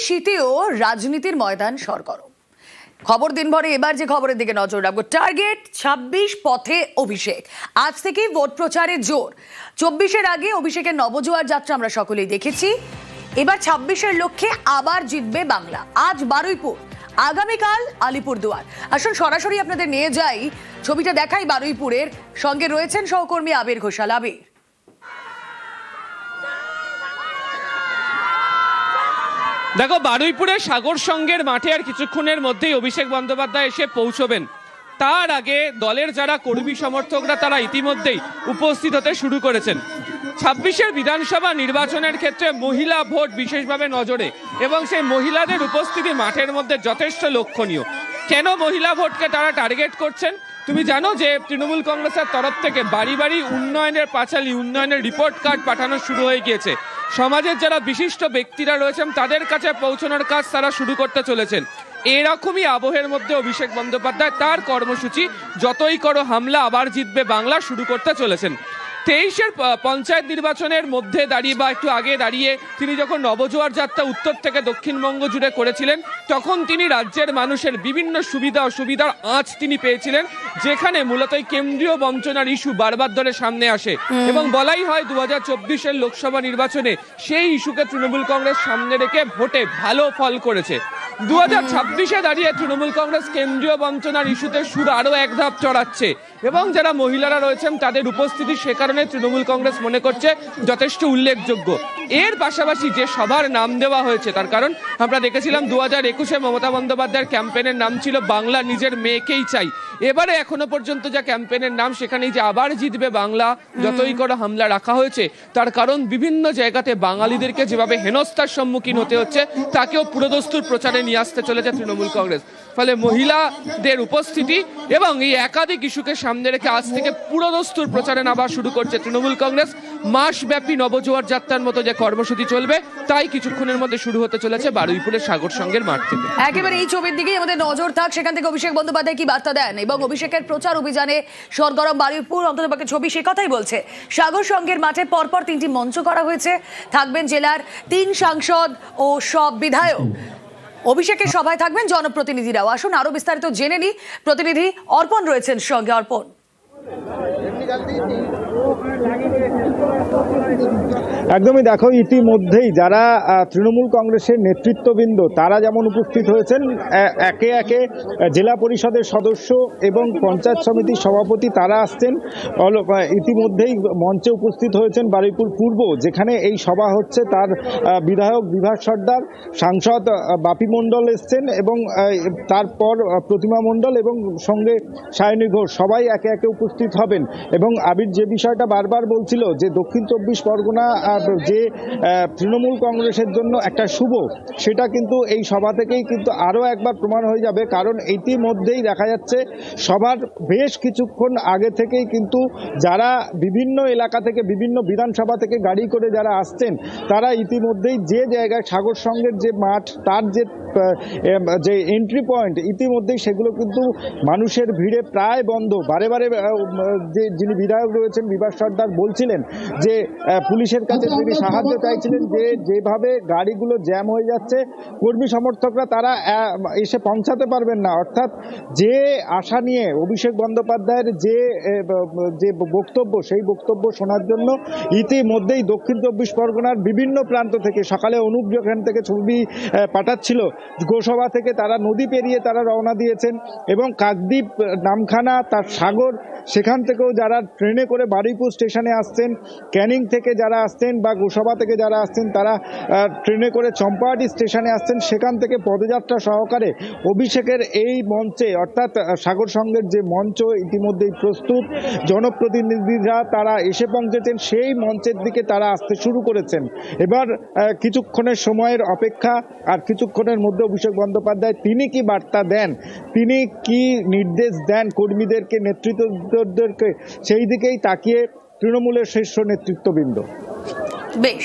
শীতেও রাজনীতির ময়দান সরগরম। খবর দিনভরে এবার যে খবরের দিকে নজর রাখবো, টার্গেট ২৬, পথে অভিষেক। আজ থেকেই ভোট প্রচারের জোর। ২৪-এর আগে অভিষেকের নবজোয়ার যাত্রা আমরা সকলেই দেখেছি। এবার ২৬-এর লক্ষ্যে আবার জিতবে বাংলা। আজ বারুইপুর, আগামীকাল আলিপুরদুয়ার। আসুন সরাসরি আপনাদের নিয়ে যাই, ছবিটা দেখাই বারুইপুরের। সঙ্গে রয়েছেন সহকর্মী আবির ঘোষাল। আবির, দেখো, বারুইপুরের সাগর সংঘের মাঠে আর কিছুক্ষণের মধ্যেই অভিষেক বন্দ্যোপাধ্যায় এসে পৌঁছবেন। তার আগে দলের যারা কর্মী সমর্থকরা তারা ইতিমধ্যেই উপস্থিত হতে শুরু করেছেন। ২৬-এর বিধানসভা নির্বাচনের ক্ষেত্রে মহিলা ভোট বিশেষভাবে নজরে, এবং সেই মহিলাদের উপস্থিতি মাঠের মধ্যে যথেষ্ট লক্ষণীয়। কেন মহিলা ভোটকে তারা টার্গেট করছেন? তুমি জানো যে তৃণমূল কংগ্রেসের তরফ থেকে বাড়ি বাড়ি উন্নয়নের পাঁচালী, উন্নয়নের রিপোর্ট কার্ড পাঠানো শুরু হয়ে গিয়েছে। সমাজের যারা বিশিষ্ট ব্যক্তিরা রয়েছেন তাদের কাছে পৌঁছানোর কাজ তারা শুরু করতে চলেছেন। এরকমই আবহের মধ্যে অভিষেক বন্দ্যোপাধ্যায় তার কর্মসূচি যতই করো হামলা আবার জিতবে বাংলা শুরু করতে চলেছেন। ২৩-এর পঞ্চায়েত নির্বাচনের মধ্যে দাঁড়িয়ে বা একটু আগে দাঁড়িয়ে তিনি যখন নবজোয়ার যাত্রা উত্তর থেকে দক্ষিণবঙ্গ জুড়ে করেছিলেন, তখন তিনি রাজ্যের মানুষের বিভিন্ন সুবিধা অসুবিধার আঁচ তিনি পেয়েছিলেন, যেখানে মূলত এই কেন্দ্রীয় বঞ্চনার ইস্যু বারবার ধরে সামনে আসে। এবং বলাই হয় ২০২৪-এর লোকসভা নির্বাচনে সেই ইস্যুকে তৃণমূল কংগ্রেস সামনে রেখে ভোটে ভালো ফল করেছে। ২০২৬-এ দাঁড়িয়ে তৃণমূল কংগ্রেস কেন্দ্রীয় বঞ্চনার ইস্যুতে সুর আরো এক ধাপ চড়াচ্ছে, এবং যারা মহিলারা রয়েছেন তাদের উপস্থিতি সে কারণে তৃণমূল কংগ্রেস মনে করছে যথেষ্ট উল্লেখযোগ্য। এর পাশাপাশি যে সভার নাম দেওয়া হয়েছে, তার কারণ আমরা দেখেছিলাম ২০২১-এ মমতা বন্দ্যোপাধ্যায়ের ক্যাম্পেনের নাম ছিল বাংলা নিজের মেয়েকেই চাই। এবারে এখনো পর্যন্ত যা ক্যাম্পেনের নাম, সেখানেই যে আবার জিতবে বাংলা যতই করে হামলা রাখা হয়েছে, তার কারণ বিভিন্ন জায়গাতে বাঙালিদেরকে যেভাবে হেনস্থার সম্মুখীন হতে হচ্ছে তাকেও পুরোদস্তুর প্রচারে নিয়ে আসতে চলেছে তৃণমূল কংগ্রেস। ফলে মহিলাদের উপস্থিতি এবং এই একাধিক ইস্যুকে সামনে রেখে আজ থেকে পুরোদস্তুর প্রচারে নামা শুরু করছে তৃণমূল কংগ্রেস। মাসব্যাপী নবজোয়ার যাত্রার মতো যে কর্মসূচি চলবে, তাই কিছুক্ষণের মধ্যে শুরু হতে চলেছে বারুইপুরের সাগর সংঘের মাঠ থেকে। একেবারে এই ছবির দিকেই আমাদের নজর থাক, সেখান থেকে অভিষেক বন্দ্যোপাধ্যায় কি বার্তা দেন এবং অভিষেকের প্রচার অভিযানে সরগরম বারুইপুর। অন্ততপক্ষে ছবি সে কথাই বলছে। সাগর সংঘের মাঠে পরপর ৩টি মঞ্চ করা হয়েছে। থাকবেন জেলার ৩ সাংসদ ও সব বিধায়ক। অভিষেকের সভায় থাকবেন জনপ্রতিনিধিরাও। আসুন আরো বিস্তারিত জেনে নি, প্রতিনিধি অর্পণ রয়েছেন সঙ্গে। অর্পণ, একদমই, দেখো, ইতিমধ্যেই যারা তৃণমূল কংগ্রেসের নেতৃত্ববৃন্দ তারা যেমন উপস্থিত হয়েছেন, একে একে জেলা পরিষদের সদস্য এবং পঞ্চায়েত সমিতির সভাপতি তারা আসছেন। ইতিমধ্যেই মঞ্চে উপস্থিত হয়েছেন বারুইপুর পূর্ব, যেখানে এই সভা হচ্ছে, তার বিধায়ক বিভাস সর্দার, সাংসদ বাপি মণ্ডল এসছেন, এবং তারপর প্রতিমা মণ্ডল এবং সঙ্গে সায়নী ঘোষ সবাই একে একে উপস্থিত হবেন। এবং আবির যে বিষয়টা বারবার বলছিল যে দক্ষিণ ২৪ পরগনা যে তৃণমূল কংগ্রেসের জন্য একটা শুভ, সেটা কিন্তু এই সভা থেকেই কিন্তু আরও একবার প্রমাণ হয়ে যাবে। কারণ ইতিমধ্যেই দেখা যাচ্ছে সবার বেশ কিছুক্ষণ আগে থেকেই কিন্তু যারা বিভিন্ন এলাকা থেকে, বিভিন্ন বিধানসভা থেকে গাড়ি করে যারা আসছেন, তারা ইতিমধ্যেই যে জায়গায় সাগর সংঘের যে মাঠ, তার যে এন্ট্রি পয়েন্ট, ইতিমধ্যেই সেগুলো কিন্তু মানুষের ভিড়ে প্রায় বন্ধ। বারে বারে যিনি বিধায়ক রয়েছেন বিভাস সর্দার বলছিলেন যে পুলিশের কাছে তিনি সাহায্য চাইছিলেন, যে যেভাবে গাড়িগুলো জ্যাম হয়ে যাচ্ছে, কর্মী সমর্থকরা তারা এসে পৌঁছাতে পারবেন না। অর্থাৎ যে আশা নিয়ে অভিষেক বন্দ্যোপাধ্যায়ের যে বক্তব্য, সেই বক্তব্য শোনার জন্য ইতিমধ্যেই দক্ষিণ ২৪ পরগনার বিভিন্ন প্রান্ত থেকে, সকালে অনুপ যেখান থেকে ছবি পাঠাচ্ছিল গোসভা থেকে, তারা নদী পেরিয়ে তারা রওনা দিয়েছেন। এবং কাকদ্বীপ, নামখানা, তার সাগর, সেখান থেকেও যারা ট্রেনে করে বারুইপুর স্টেশনে আসছেন, ক্যানিং থেকে যারা আসছেন বা গোসভা থেকে যারা আসছেন, তারা ট্রেনে করে চম্পাহাটি স্টেশনে আসছেন। সেখান থেকে পদযাত্রা সহকারে অভিষেকের এই মঞ্চে, অর্থাৎ সাগর সংঘের যে মঞ্চ ইতিমধ্যেই প্রস্তুত, জনপ্রতিনিধিরা তারা এসে পৌঁছেছেন, সেই মঞ্চের দিকে তারা আসতে শুরু করেছেন। এবার কিছুক্ষণের সময়ের অপেক্ষা, আর কিছুক্ষণের মধ্যে অভিষেক বন্দ্যোপাধ্যায় তিনি কি বার্তা দেন, তিনি কি নির্দেশ দেন কর্মীদেরকে, নেতৃত্বদেরকে, সেই দিকেই তাকিয়ে তৃণমূলের শীর্ষ নেতৃত্ববৃন্দ। বেশ,